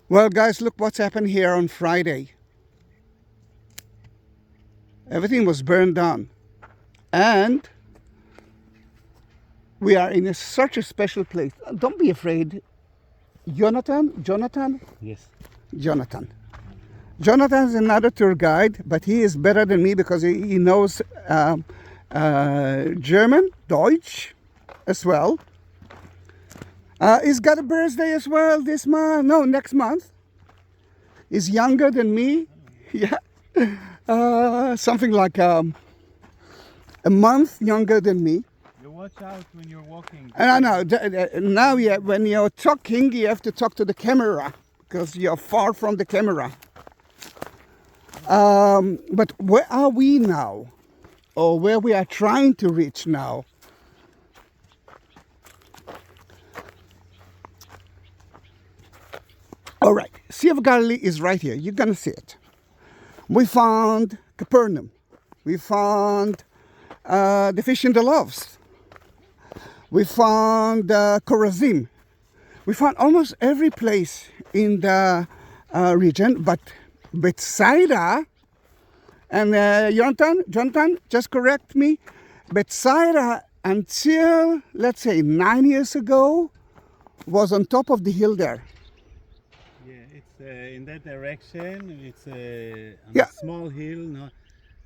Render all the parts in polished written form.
Well, guys, look what's happened here on Friday. Everything was burned down. And we are in such a special place. Don't be afraid. Jonathan? Yes. Jonathan is another tour guide, but he is better than me because he knows German, Deutsch as well. He's got a birthday as well this month. No, next month. He's younger than me. Yeah. Something like a month younger than me. You watch out when you're walking. I know. Now, yeah, when you're talking, you have to talk to the camera because you're far from the camera. But where are we now? Or where we are trying to reach now? All right, Sea of Galilee is right here. You're gonna see it. We found Capernaum. We found the fish in the loaves. We found Chorazim. We found almost every place in the region, but Bethsaida, and Jonathan, just correct me, Bethsaida until, let's say, 9 years ago, was on top of the hill there. Yeah, it's in that direction. It's on Yeah. a small hill, no,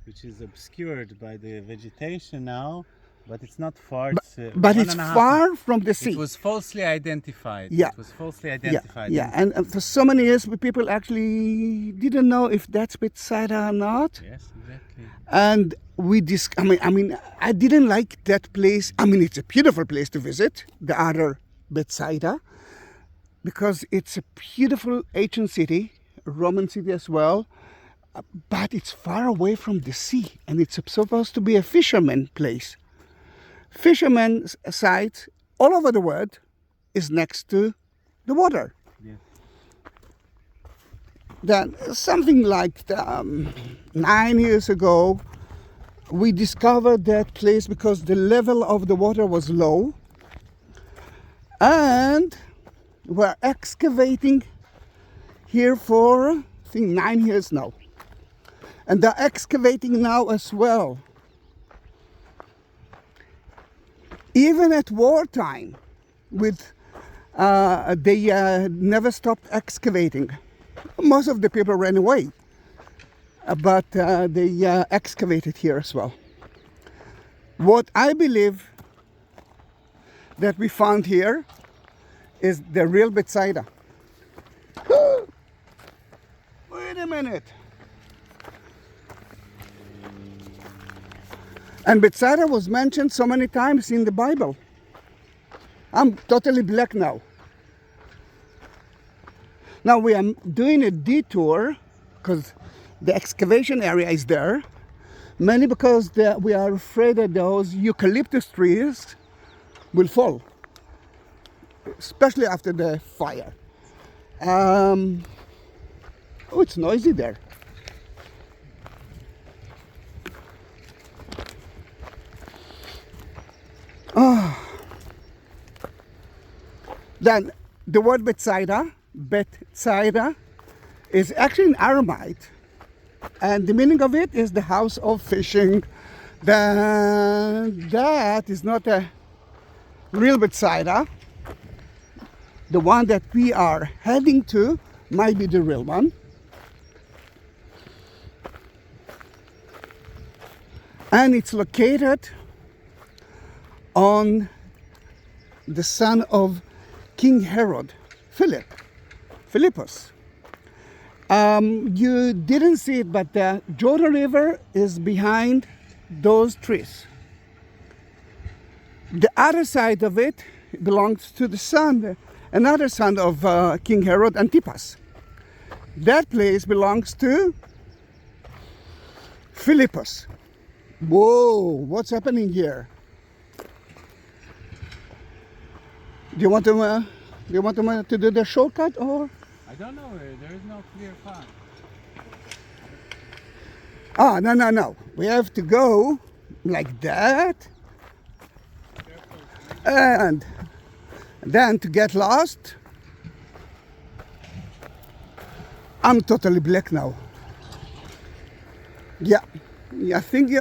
which is obscured by the vegetation now, but it's not far. But it's far from the sea. It was falsely identified. Yeah. It was falsely identified. Yeah, and for so many years, people actually didn't know if that's Bethsaida or not. Yes, exactly. And I didn't like that place. I mean, it's a beautiful place to visit, the other Bethsaida, because it's a beautiful ancient city, a Roman city as well, but it's far away from the sea, and it's supposed to be a fisherman place. Fishermen's site all over the world is next to the water. Yes. Then something like 9 years ago, we discovered that place because the level of the water was low, and we're excavating here for, I think, 9 years now. And they're excavating now as well. Even at wartime, they never stopped excavating. Most of the people ran away, but they excavated here as well. What I believe that we found here is the real Bethsaida. Wait a minute. And Bethsaida was mentioned so many times in the Bible. I'm totally black now. Now we are doing a detour because the excavation area is there, mainly because we are afraid that those eucalyptus trees will fall, especially after the fire. Oh, it's noisy there. Then the word Bethsaida is actually in Aramaic, and the meaning of it is the house of fishing. Then that is not a real Bethsaida. The one that we are heading to might be the real one. And it's located on the son of King Herod, Philippus. You didn't see it, but the Jordan River is behind those trees. The other side of it belongs to the son, another son of King Herod, Antipas. That place belongs to Philippus. Whoa, what's happening here? Do you want to do the shortcut, or? I don't know. There is no clear path. Ah, no. We have to go like that. And then to get lost, I'm totally black now. Yeah. I think,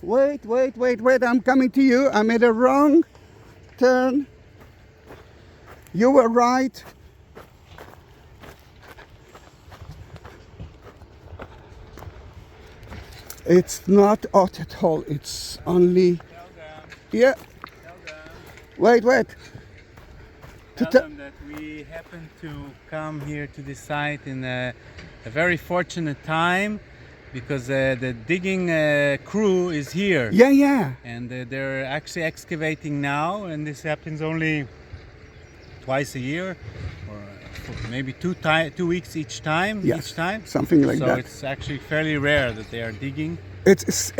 wait, I'm coming to you. I made a wrong turn. You were right. It's not hot at all. It's only... Yeah. Wait. Tell them that we happened to come here to this site in a very fortunate time, because the digging crew is here. Yeah. And they're actually excavating now, and this happens only twice a year, or maybe 2 weeks each time. Yes, each time. something like that. So it's actually fairly rare that they are digging. It's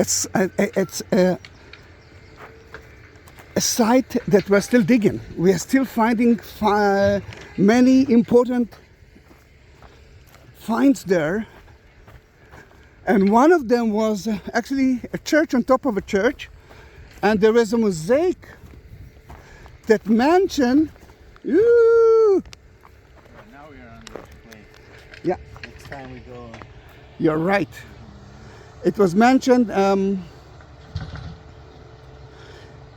a site that we're still digging. We are still finding many important finds there. And one of them was actually a church on top of a church. And there is a mosaic that mentioned... Ooh, Now we are on the way. yeah, Next time we go... you're right. It was mentioned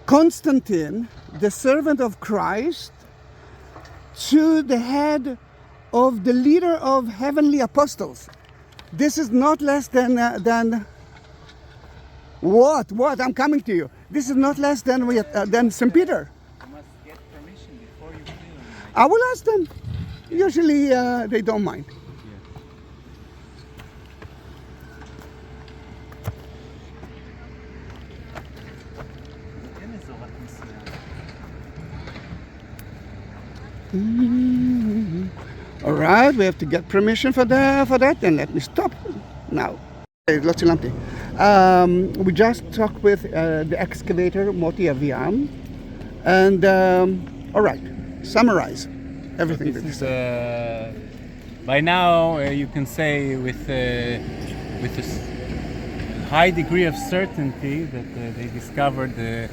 Constantine, the servant of Christ, to the head of the leader of heavenly apostles. This is not less than what? I'm coming to you. This is not less than St. Peter. You must get permission before you film. I will ask them. Usually they don't mind. All right, we have to get permission for that, and let me stop now. We just talked with the excavator Moti Aviam, and all right, summarize everything. So this is, by now you can say with a high degree of certainty that they discovered the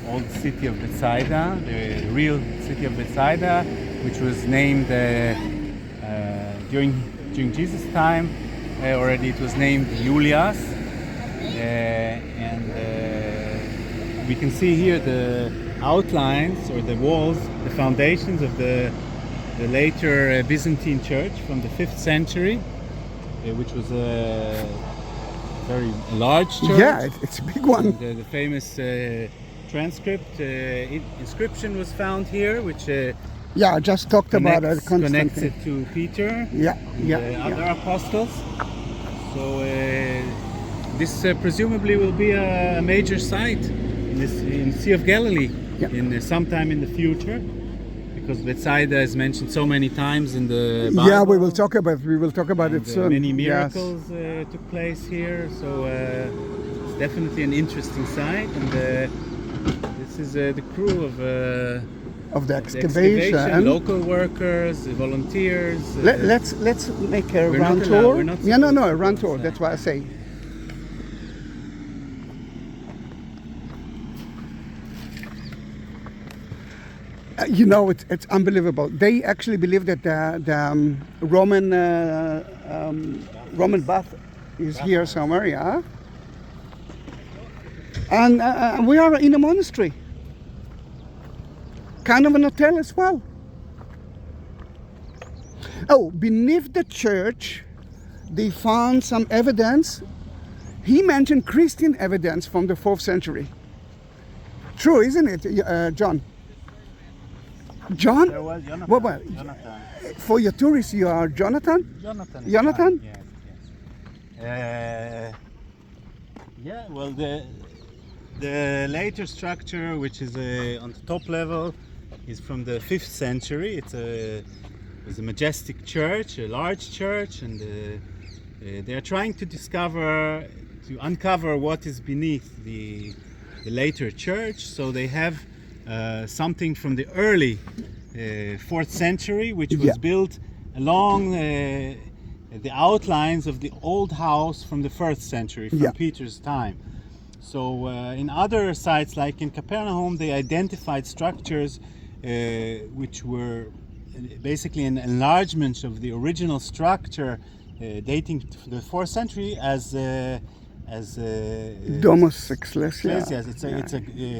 old city of Bethsaida, the real city of Bethsaida, which was named during Jesus' time. Already it was named Julius, and we can see here the outlines or the walls, the foundations of the later Byzantine church from the 5th century, which was a very large church. Yeah, it's a big one. And, the famous transcript inscription was found here, which I just talked about it. Connects it to Peter, other apostles. So this presumably will be a major site in Sea of Galilee in sometime in the future, because Bethsaida is mentioned so many times in the Bible. Yeah, we will talk about it soon. Many miracles took place here, so it's definitely an interesting site. And this is the crew of the excavation, local workers, volunteers. Let's make a round tour. A round tour. That's why I say. It's unbelievable. They actually believe that the Roman bath is here somewhere, yeah. And we are in a monastery, kind of an hotel as well. Oh, beneath the church, they found some evidence. He mentioned Christian evidence from the 4th century. True, isn't it, John? John? There was Jonathan. Jonathan. For your tourists, you are Jonathan? Jonathan? Yes. Well, the later structure, which is on the top level, is from the 5th century. It was a majestic church, a large church, and they are trying to uncover what is beneath the later church. So they have something from the early 4th century, which was built along the outlines of the old house from the 1st century, from Peter's time. So in other sites, like in Capernaum, they identified structures which were basically an enlargement of the original structure dating to the 4th century as Domus Ecclesiae. Yes,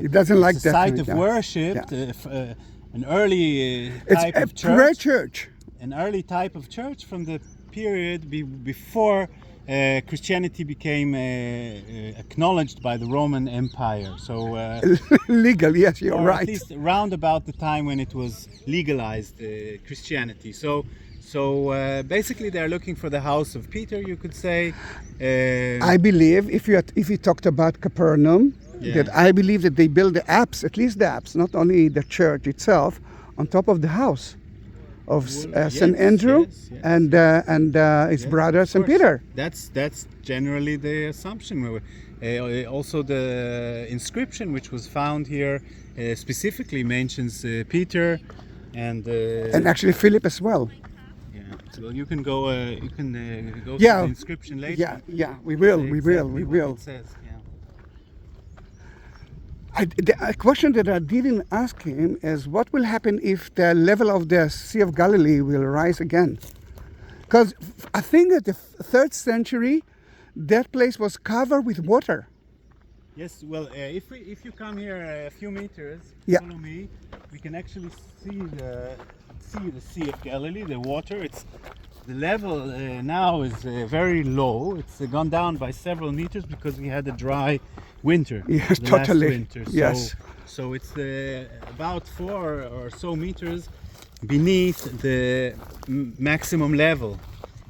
It doesn't like it's a that. site of worship, an early type of church. Pre-church. An early type of church from the period before Christianity became acknowledged by the Roman Empire. So Legal, yes, you're or right. at least around about the time when it was legalized Christianity. So basically, they're looking for the house of Peter, you could say. I believe if you talked about Capernaum, that I believe that they built the apse, at least the apse, not only the church itself, on top of the house of St. Andrew and his brother St. Peter. That's generally the assumption. Also, the inscription which was found here specifically mentions Peter and actually Philip as well. Well, you can go. Go Yeah. through the inscription later. Yeah. We will. It says, A question that I didn't ask him is what will happen if the level of the Sea of Galilee will rise again? Because I think that the 3rd century, that place was covered with water. Yes. Well, if you come here a few meters, follow me, we can actually see the Sea of Galilee, the water. The level now is very low. It's gone down by several meters because we had a dry winter. Yes, the totally. Last winter. Yes. So it's about 4 or so meters beneath the maximum level.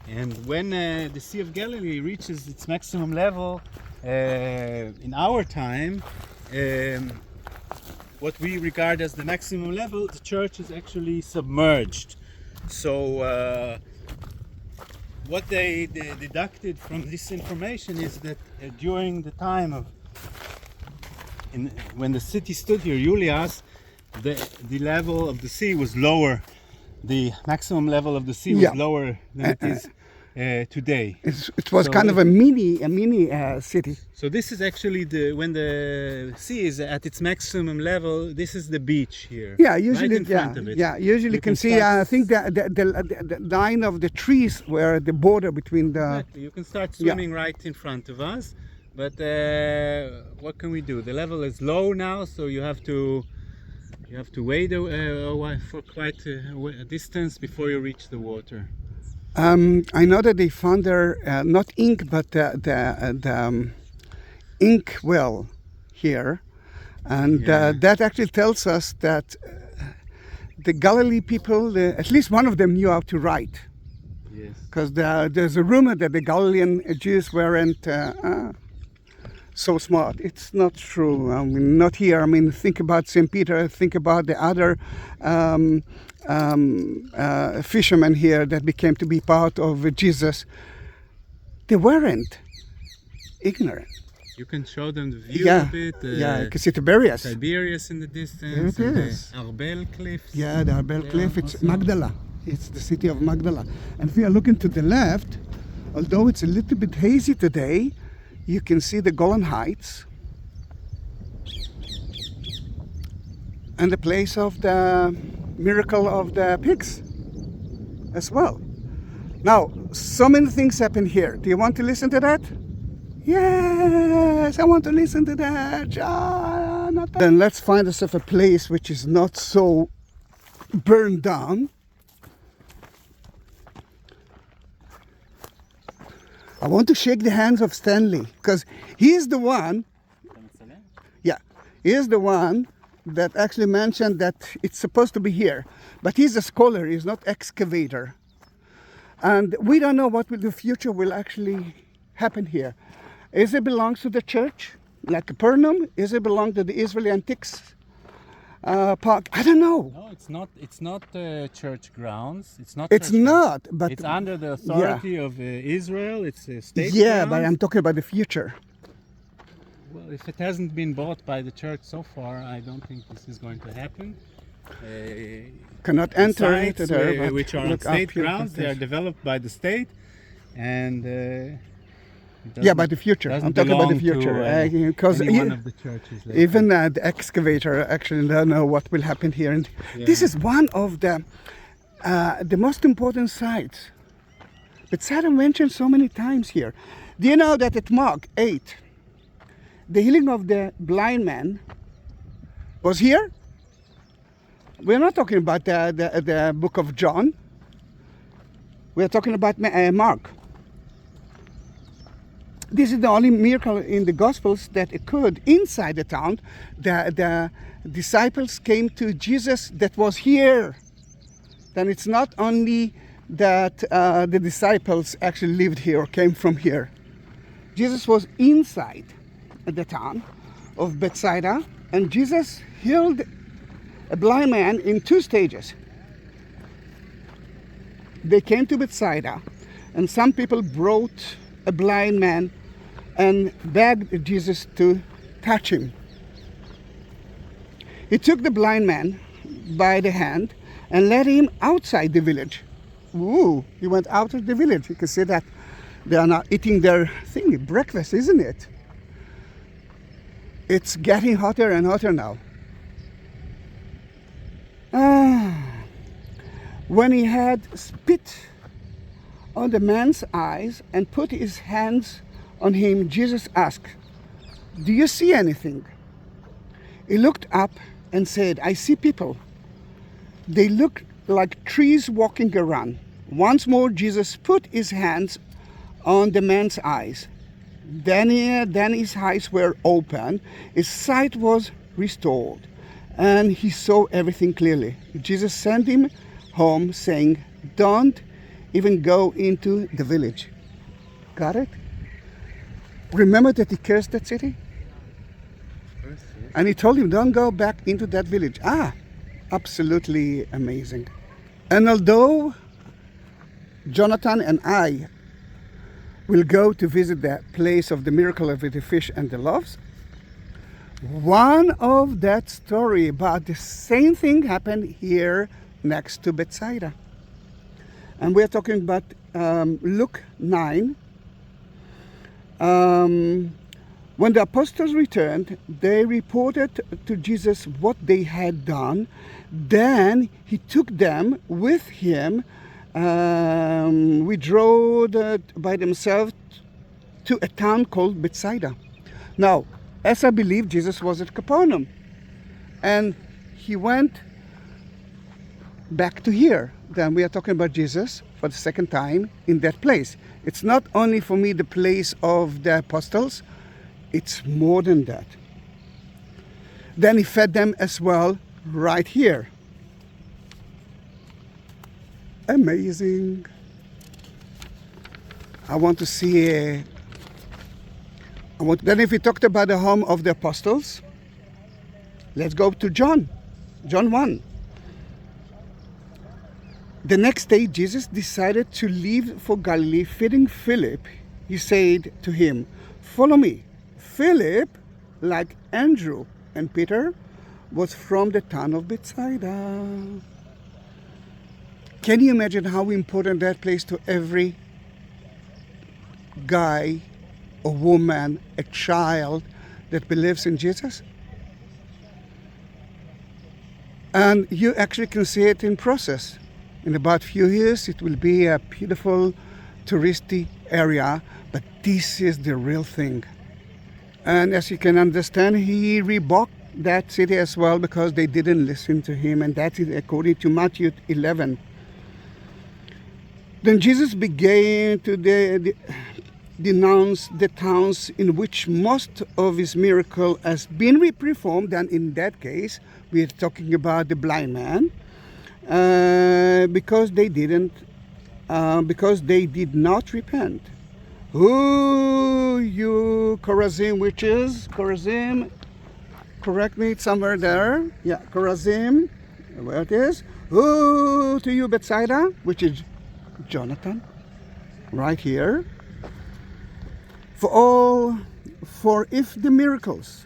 And when the Sea of Galilee reaches its maximum level in our time, what we regard as the maximum level, the church is actually submerged. So what they deducted from this information is that during the time of when the city stood here, Julias, the level of the sea was lower. The maximum level of the sea was lower than it is today. It was kind of a mini city. So this is actually when the sea is at its maximum level. This is the beach here. Yeah, usually, right in front of it. Yeah, usually you can see. I think the line of the trees were the border between the. Exactly. You can start swimming right in front of us, but what can we do? The level is low now, so you have to wade for quite a distance before you reach the water. I know that they found there not ink, but the ink well here, and that actually tells us that the Galilee people, at least one of them, knew how to write. Yes. Because there's a rumor that the Galilean Jews weren't so smart. It's not true. I mean, not here. I mean, think about St. Peter. Think about the other fishermen here that became to be part of Jesus. They weren't ignorant. You can show them the view a bit. You can see Tiberias. Tiberias in the distance. There it is. The Arbel Cliffs. Yeah, the Arbel Cliff. It's Magdala. It's the city of Magdala. And if you are looking to the left, although it's a little bit hazy today, you can see the Golan Heights and the place of the miracle of the pigs as well. Now, so many things happen here. Do you want to listen to that? Yes, I want to listen to that. Then let's find ourselves a place which is not so burned down. I want to shake the hands of Stanley because he's the one. Yeah, he's the one that actually mentioned that it's supposed to be here. But he's a scholar, he's not excavator. And we don't know what the future will actually happen here. Is it belongs to the church, like Capernaum? Is it belong to the Israeli Antiques Park? I don't know. No, it's not. It's not church grounds. It's not. It's not. But it's under the authority of Israel. It's a state. Yeah, ground. but I'm talking about the future. Well, if it hasn't been bought by the church so far, I don't think this is going to happen. Cannot enter into there, which are on state grounds. They are developed by the state, and. Yeah, by the future. I'm talking about the future. Because one of the churches even the excavator actually don't know what will happen here. And this is one of the the most important sites. Bethsaida mentioned so many times here. Do you know that at Mark 8, the healing of the blind man was here? We're not talking about the book of John. We're talking about Mark. This is the only miracle in the Gospels that occurred inside the town. The disciples came to Jesus that was here. Then it's not only that the disciples actually lived here or came from here. Jesus was inside the town of Bethsaida, and Jesus healed a blind man in 2 stages. They came to Bethsaida, and some people brought a blind man and begged Jesus to touch him. He took the blind man by the hand and led him outside the village. Ooh, he went out of the village. You can see that they are now eating their breakfast, isn't it? It's getting hotter and hotter now. When he had spit on the man's eyes and put his hands on him, Jesus asked, "Do you see anything?" He looked up and said, "I see people. They look like trees walking around." Once more, Jesus put his hands on the man's eyes. Then his eyes were opened, his sight was restored, and he saw everything clearly. Jesus sent him home, saying, "Don't even go into the village." Got it? Remember that he cursed that city? Yes. And he told him, don't go back into that village. Absolutely amazing. And although Jonathan and I will go to visit the place of the miracle of the fish and the loaves, one of that story about the same thing happened here next to Bethsaida. And we're talking about Luke 9. When the apostles returned, they reported to Jesus what they had done. Then he took them with him, withdrew by themselves to a town called Bethsaida. Now, as I believe, Jesus was at Capernaum, and he went back to here. Then we are talking about Jesus for the second time in that place. It's not only for me the place of the apostles, it's more than that. Then he fed them as well right here. Amazing. I want to see then if we talked about the home of the apostles, let's go to John 1. The next day, Jesus decided to leave for Galilee. Feeding Philip, he said to him, "Follow me." Philip, like Andrew and Peter, was from the town of Bethsaida. Can you imagine how important that place to every guy, a woman, a child that believes in Jesus? And you actually can see it in process. In about a few years, it will be a beautiful touristy area, but this is the real thing. And as you can understand, he rebuked that city as well because they didn't listen to him, and that is according to Matthew 11. Then Jesus began to denounce the towns in which most of his miracle has been performed, and in that case, we're talking about the blind man. Because they did not repent. Who you Chorazim witches? Chorazim, correct me, it's somewhere there. Yeah, Chorazim, where it is. Who to you Bethsaida, which is Jonathan, right here. For if the miracles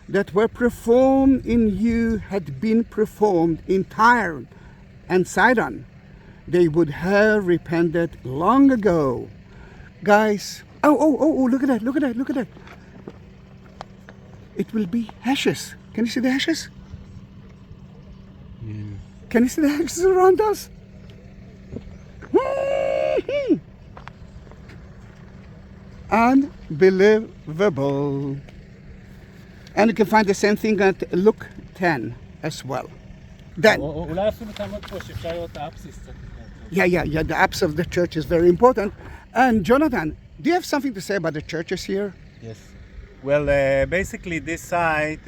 that were performed in you had been performed in Tyre and Sidon, they would have repented long ago. Guys, look at that. It will be ashes. Can you see the ashes? Yeah. Can you see the ashes around us? Unbelievable. And you can find the same thing at Luke 10 as well. Then, אולי אפילו תעמוד פה שאפשר לראות את האפסיס קצת. yeah, the apse of the church is very important. And Jonathan, do you have something to say about the churches here? Yes. Well, basically this site,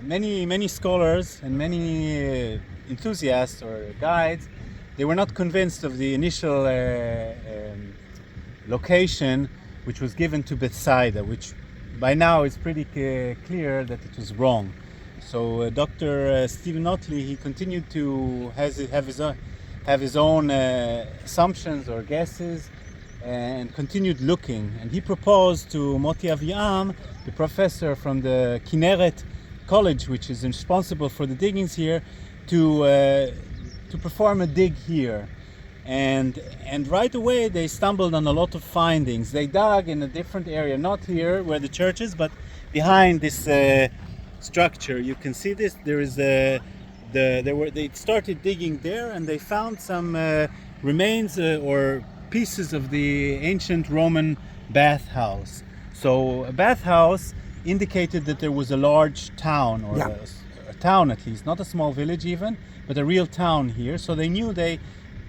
many scholars and many enthusiasts or guides, they were not convinced of the initial location which was given to Bethsaida, which by now is pretty clear that it was wrong. So Dr. Stephen Otley, he continued to have his own assumptions or guesses and continued looking. And he proposed to Moti Aviam, the professor from the Kenneret college, which is responsible for the diggings here, to perform a dig here. And right away they stumbled on a lot of findings. They dug in a different area, not here where the church is, but behind this structure. You can see this. There is they started digging there, and they found some remains or pieces of the ancient Roman bathhouse. So a bathhouse indicated that there was a large town, or a town at least, not a small village even, but a real town here. So they knew they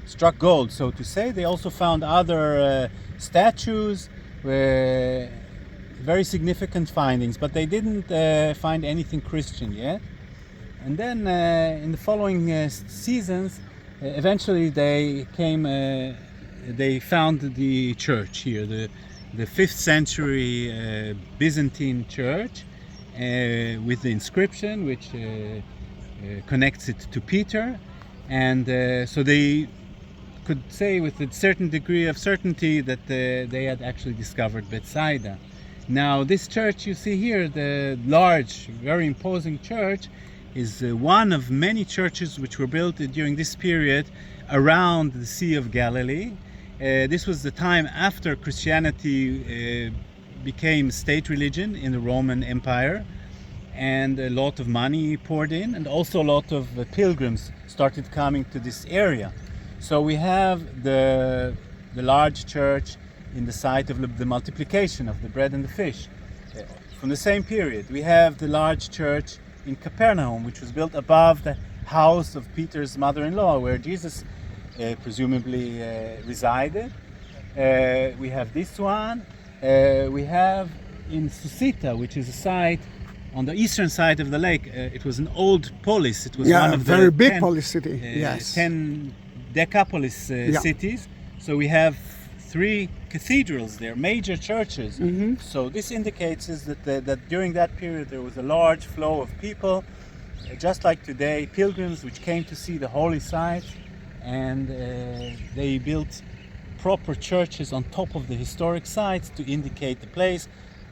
struck gold, so to say. They also found other statues, very significant findings, but they didn't find anything Christian yet. And then in the following seasons, eventually they found the church here, the 5th century Byzantine church with the inscription which connects it to Peter. And so they could say with a certain degree of certainty that they had actually discovered Bethsaida. Now this church you see here, the large, very imposing church, is one of many churches which were built during this period around the Sea of Galilee. This was the time after Christianity became state religion in the Roman Empire, and a lot of money poured in, and also a lot of pilgrims started coming to this area. So we have the large church in the site of the multiplication of the bread and the fish from the same period. We have the large church in Capernaum, which was built above the house of Peter's mother-in-law, where Jesus presumably resided. We have this one. We have in Susita, which is a site on the eastern side of the lake. It was an old polis. It was one of very the big polis city. Yes, 10 decapolis cities. So we have 3 cathedrals there, major churches. Mm-hmm. So this indicates is that during that period there was a large flow of people, just like today, pilgrims which came to see the holy site, and they built proper churches on top of the historic sites to indicate the place.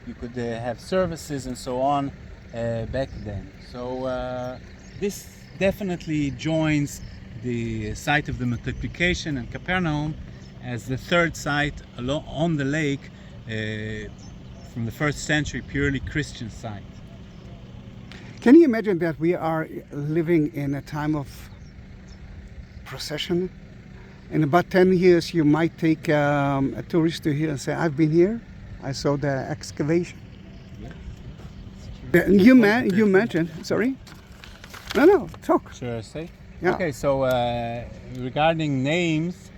You could have services and so on back then. So this definitely joins the site of the multiplication and Capernaum as the third site on the lake from the 1st century, purely Christian site. Can you imagine that we are living in a time of procession? In about 10 years you might take a tourist to here and say, I've been here, I saw the excavation. Yes. You mentioned, sorry? No, talk. Should I say? Yeah. Okay, so regarding names,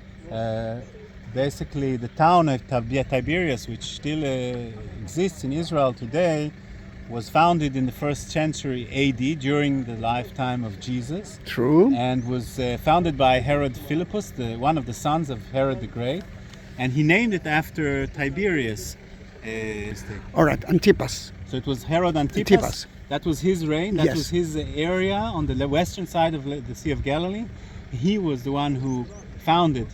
basically the town of Tiberias, which still exists in Israel today, was founded in the 1st century AD during the lifetime of Jesus. True. And was founded by Herod Philippus, one of the sons of Herod the Great, and he named it after Tiberias. All right, Antipas. So it was Herod Antipas. That was his reign. That was his area on the western side of the Sea of Galilee. He was the one who founded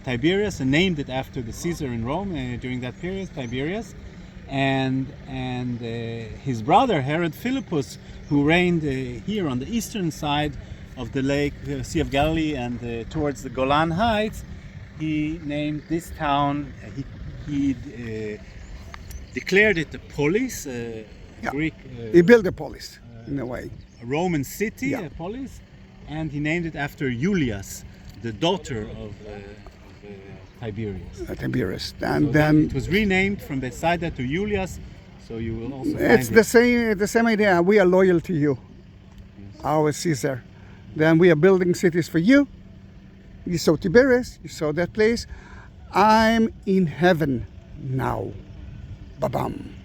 Tiberias and named it after the Caesar in Rome during that period, Tiberias. And his brother Herod Philippus, who reigned here on the eastern side of the lake, Sea of Galilee, and towards the Golan Heights, he named this town. He declared it a polis, Greek. He built a polis in a way. A Roman city, a polis, and he named it after Julias, the daughter of Tiberius. Tiberius. So And then it then was renamed from Bethsaida to Julius, so you will also it's find the same idea. We are loyal to you, our Caesar. Then we are building cities for you. You saw Tiberius, you saw that place. I'm in heaven now. Ba-bam.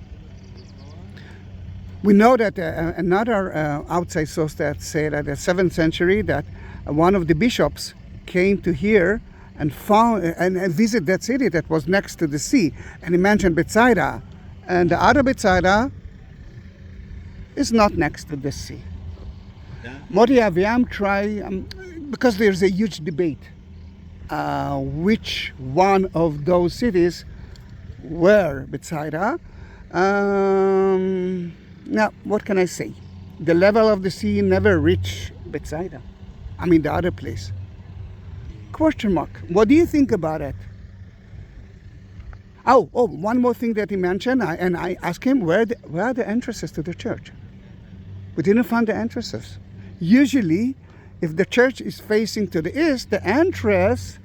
We know that another outside source that said that in the 7th century that one of the bishops came to here and found and visited that city that was next to the sea, and he mentioned Bethsaida, and the other Bethsaida is not next to the sea. Moti Aviam try because there's a huge debate which one of those cities were Bethsaida. Now, what can I say? The level of the sea never reached Bethsaida. I mean, the other place. Question mark. What do you think about it? Oh, one more thing that he mentioned, and I asked him, where are the entrances to the church? We didn't find the entrances. Usually, if the church is facing to the east, the entrance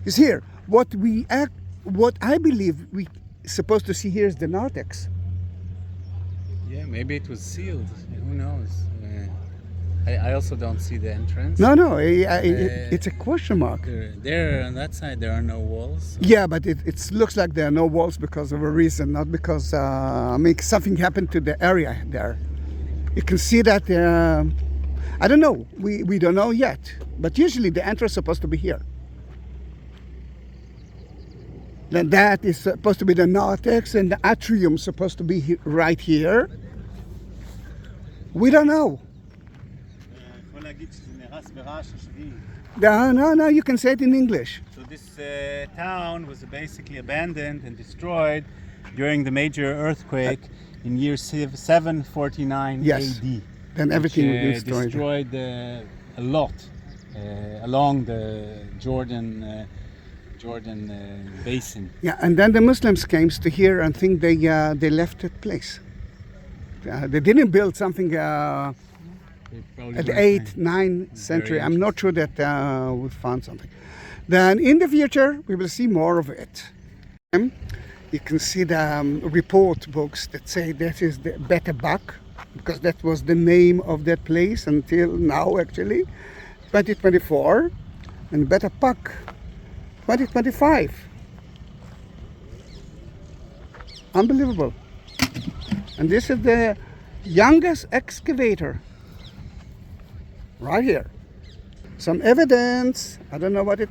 is here. What I believe we supposed to see here is the narthex. Yeah, maybe it was sealed. Who knows? I also don't see the entrance. No, it's a question mark. There on that side there are no walls. So. Yeah, but it looks like there are no walls because of a reason, not because something happened to the area there. You can see that. I don't know. We don't know yet. But usually the entrance is supposed to be here. Then that is supposed to be the narthex, and the atrium is supposed to be right here. We don't know. No, you can say it in English. So this town was basically abandoned and destroyed during the major earthquake in year 749 yes. AD. Then everything was destroyed a lot along the Jordan basin. Yeah, and then the Muslims came to here and think they left that place. They didn't build something at the 8th, 9th century. I'm not sure that we found something. Then in the future, we will see more of it. You can see the report books that say that is the Bethsaida, because that was the name of that place until now, actually. 2024, and Bethsaida 2025. Unbelievable. And this is the youngest excavator. Right here. Some evidence. I don't know what it...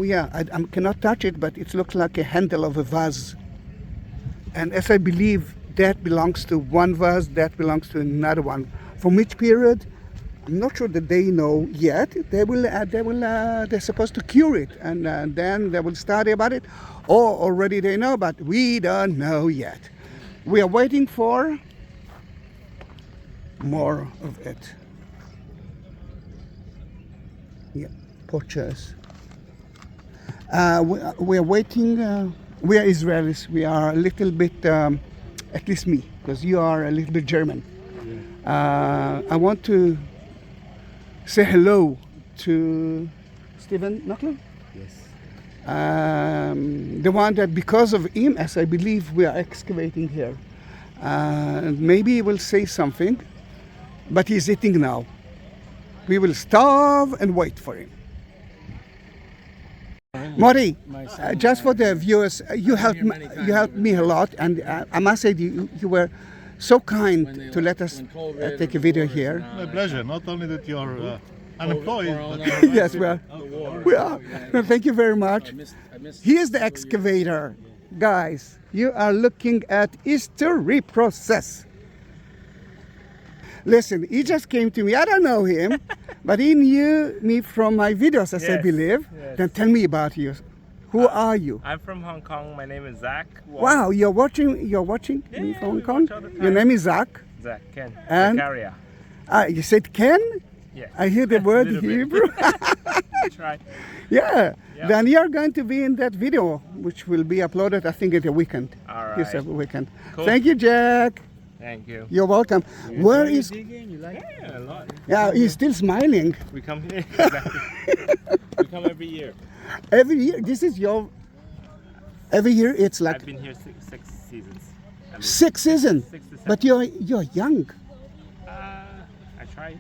yeah. I cannot touch it, but it looks like a handle of a vase. And as I believe, that belongs to one vase, that belongs to another one. From which period? I'm not sure that they know yet. They're supposed to cure it, and then they will study about it. Or already they know, but we don't know yet. We are waiting for more of it. Yeah, porches. We are waiting. We are Israelis. We are a little bit, at least me, because you are a little bit German. I want to say hello to Stephen Knuckler. Yes. The one that because of him, as I believe, we are excavating here. Maybe he will say something, but he's eating now. We will starve and wait for him. Mori, just for the viewers, you helped me a lot, and I must say you were so kind to let us take a video here. My pleasure. Not only that you're unemployed, but yes, we are. No, thank you very much. Here's the excavator. Guys, you are looking at history process. Listen, he just came to me. I don't know him, but he knew me from my videos, as I believe. Yes. Then tell me about you. Who are you? I'm from Hong Kong. My name is Zach. Wow, you're watching me from Hong Kong? Your name is Zach? Zach, Ken. And? Zakaria. You said Ken? Yeah. I hear the word Little bit. Hebrew. Try. Yeah. Yeah. Then you're going to be in that video, which will be uploaded, I think, at the weekend. All right. This weekend. Cool. Thank you, Jack. Thank you. You're welcome. Where is... Yeah, a lot. Yeah, he's still smiling. We come here. Exactly. come every year. Every year, this is your. Every year, it's like I've been here six seasons. I mean, 6 seasons. 6 to 7. But you're young. I try.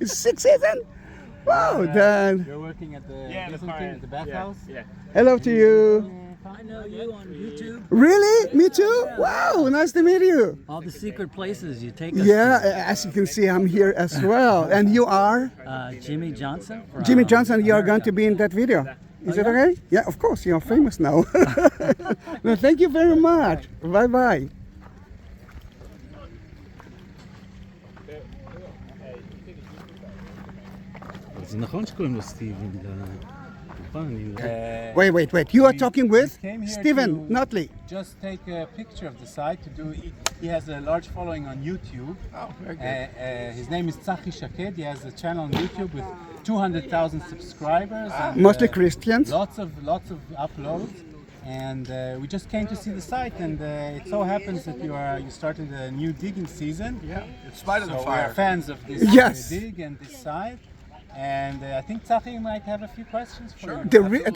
6 seasons. Wow, then. You're working at the Yeah, the Byzantine, at the bathhouse? Yeah. Hello to you. I know you on YouTube. Really? Me too? Wow, nice to meet you. All the secret places you take us Yeah, as you can see, I'm here as well. And you are? to. Jimmy Johnson. From Jimmy Johnson, you are going to America. be in that video. Is it okay? Yeah, of course, you're famous now. Well, thank you very much. Bye-bye. זה נכון שקוראים לו סטיבן. נכון, Wait. You are talking with came here Stephen to- Notley. Just take a picture of the site to do. He has a large following on YouTube. Oh, very good. His name is Zahi. He has a channel on YouTube with 200,000 subscribers. And, Mostly Christians. Lots of uploads. And we just came to see the site, and it so happens that you started a new digging season. Yeah, in spite of So the we are fire. fans of this Yes. dig and this site. And I think Zahi might have a few questions for you.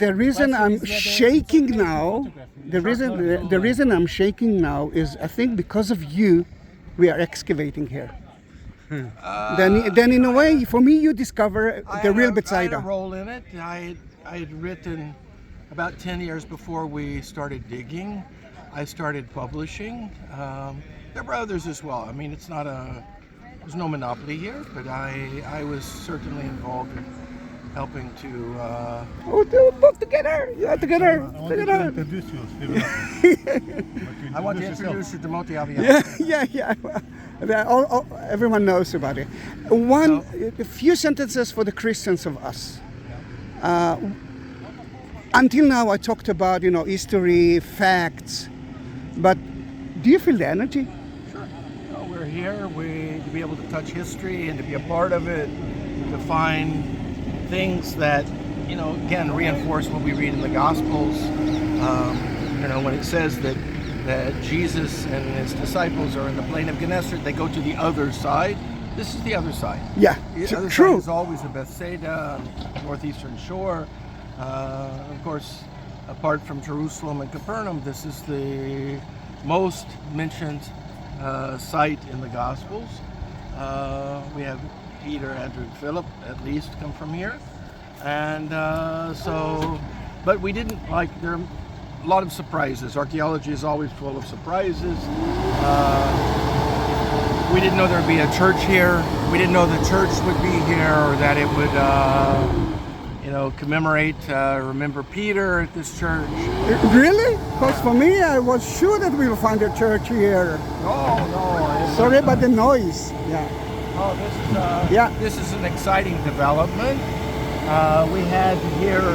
The reason I'm Question is, shaking it's now, photography. the reason I'm shaking now is I think because of you, we are excavating here. Then in a way, for me, you discover the real I had Bethsaida. a role in it. I had written about 10 years before we started digging. I started publishing. There were others as well. I mean, there's no monopoly here, but I was certainly involved in helping to. Oh, both together. Yeah, together. I want to introduce you, Stephen. I want to introduce you to Moti Avian. Yeah. Everyone knows about it. A few sentences for the Christians of us. Until now, I talked about history, facts, but do you feel the energy? We're here to be able to touch history and to be a part of it, to find things that, again, reinforce what we read in the Gospels. When it says that Jesus and his disciples are in the plain of Gennesaret, they go to the other side. This is the other side. Yeah, The other true. side is always the Bethsaida, northeastern shore. Of course, apart from Jerusalem and Capernaum, this is the most mentioned site in the Gospels. We have Peter, Andrew, and Philip at least come from here. And but we didn't there are a lot of surprises. Archaeology is always full of surprises. We didn't know there would be a church here. We didn't know the church would be here, or that it would, commemorate, remember Peter at this church. Really? Because for me, I was sure that we will find a church here. No. Sorry about the noise. Yeah. Oh, this is an exciting development. We had here,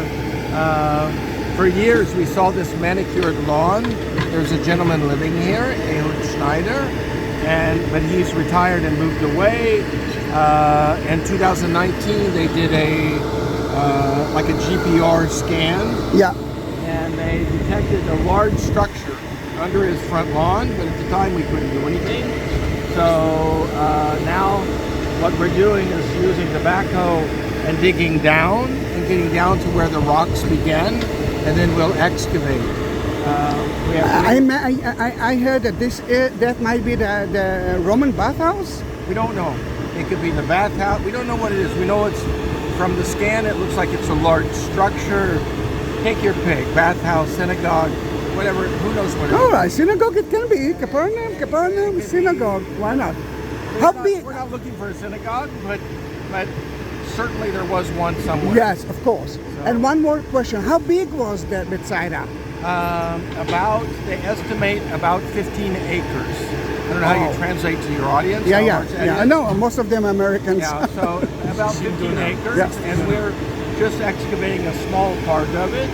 for years, we saw this manicured lawn. There's a gentleman living here, Ehud Schneider, but he's retired and moved away. In 2019, they did a GPR scan. Yeah. And they detected a large structure under his front lawn, but at the time we couldn't do anything. So now what we're doing is using the backhoe and digging down and getting down to where the rocks began, and then we'll excavate. I heard that that might be the Roman bathhouse. We don't know. It could be the bathhouse. We don't know what it is. We know it's from the scan. It looks like it's a large structure. Take your pick: bathhouse, synagogue, whatever. Who knows what it is? All right, synagogue it can be. Capernaum, synagogue. Why not? How big? We're not looking for a synagogue, but certainly there was one somewhere. Yes, of course. And one more question: how big was the Bethsaida? They estimate about 15 acres. I don't know how you translate to your audience. how large that Yeah. I is. know most of them are Americans. Yeah, so about 15 acres, Yeah. and we're just excavating a small part of it.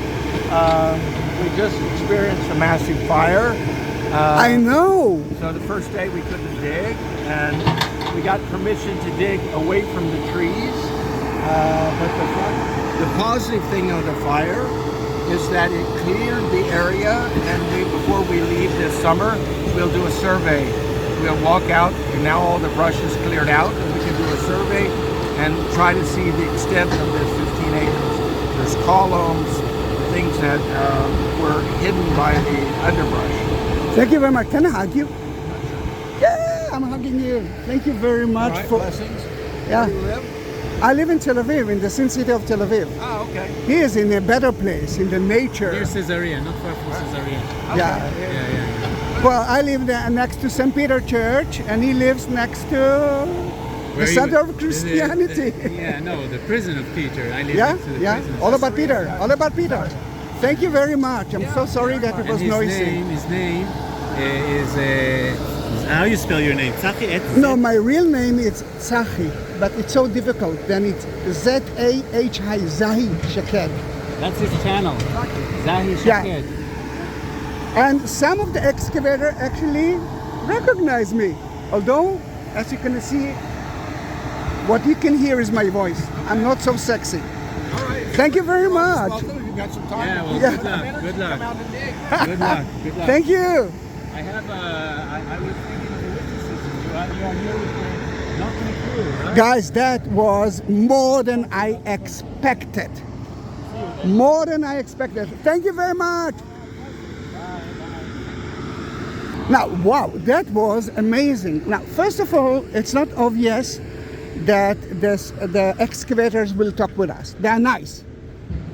We just experienced a massive fire. I know. So the first day we couldn't dig, and we got permission to dig away from the trees. But the positive thing of the fire is that it cleared the area, and before we leave this summer, we'll do a survey. We'll walk out, and now all the brush is cleared out, and we can do a survey and try to see the extent of this 15 acres. there's columns, things that were hidden by the underbrush. Thank you very much. Can I hug you? Yeah, I'm hugging you. Thank you very much All right, for. blessings. Yeah. Where do you live? I live in Tel Aviv, in the sin city of Tel Aviv. Ah, okay. He is in a better place, in the nature. Near Caesarea, not far from Caesarea. Yeah. Yeah. Well, I live there next to St. Peter Church, and he lives next to the center of Christianity. The prison of Peter. I live Yeah, next to the yeah. prison. All about Peter. All about Peter. Thank you very much. I'm so sorry that it And was his noisy. name is How you spell your name? Zahi? No, my real name is Zahi, but it's so difficult. Then it's Z-A-H-I, Zahi Shaked. that's his channel. Zahi Yeah. Shaked. And some of the excavator actually recognize me. Although, as you can see, what you can hear is my voice. I'm not so sexy. All right. Thank you very much. Welcome. If you've got some time. Yeah, well, Yeah. good luck. Come out and dig. Good luck. Good luck. Thank you. I have. I was thinking of the witnesses. You are here with the Motley crew, right? Guys, that was more than I expected. More than I expected. Thank you very much. Now, wow, that was amazing. Now, first of all, it's not obvious that the excavators will talk with us. They are nice,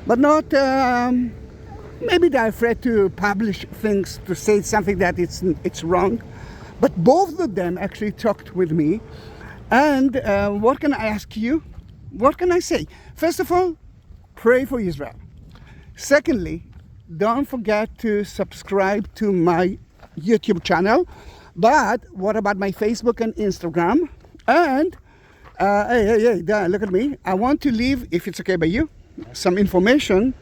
but not, maybe they're afraid to publish things, to say something that it's wrong. But both of them actually talked with me. And what can I ask you? What can I say? First of all, pray for Israel. Secondly, don't forget to subscribe to my YouTube channel. But what about my Facebook and Instagram? And hey, Dan, look at me. I want to leave, if it's okay by you, some information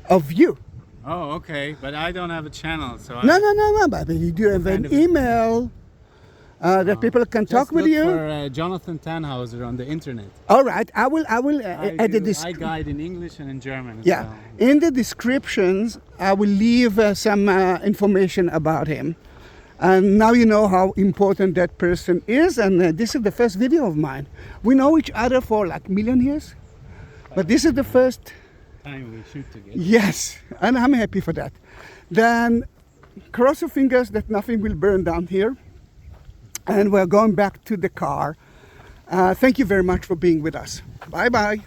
of you. Oh, okay. But I don't have a channel, so No, but you do have an email that people can talk with you. For Jonathan Tannhauser on the internet. All right, I will add the I guide in English and in German. As Yeah, well. in the descriptions, I will leave some information about him. And now you know how important that person is. And this is the first video of mine. We know each other for like million years, but this is the first. Time we shoot together. Yes, and I'm happy for that. Then cross your fingers that nothing will burn down here. And we're going back to the car. Thank you very much for being with us. Bye-bye.